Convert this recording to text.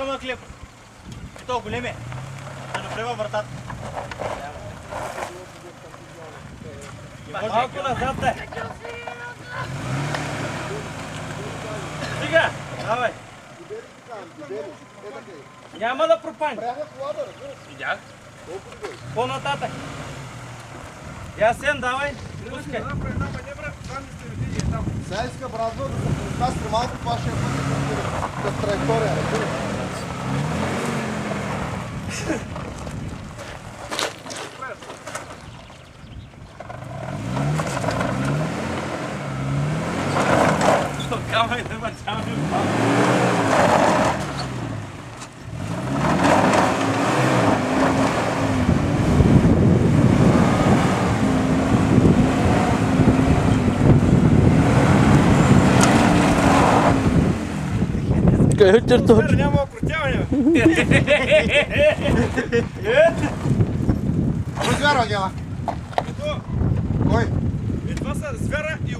ама хлеб. И то големе. Да направя вратата. Малко назад дай. Стига, давай. Няма да пропани. Видях. По-нататък. Ясен, давай. Пускай. Сега иска бразва да се подкастри малко, това ще е път с траектория. Камай да бачаме. Кажете точно. Няма окрутяване. Кой звяра, Гела? Кой? Това са звяра и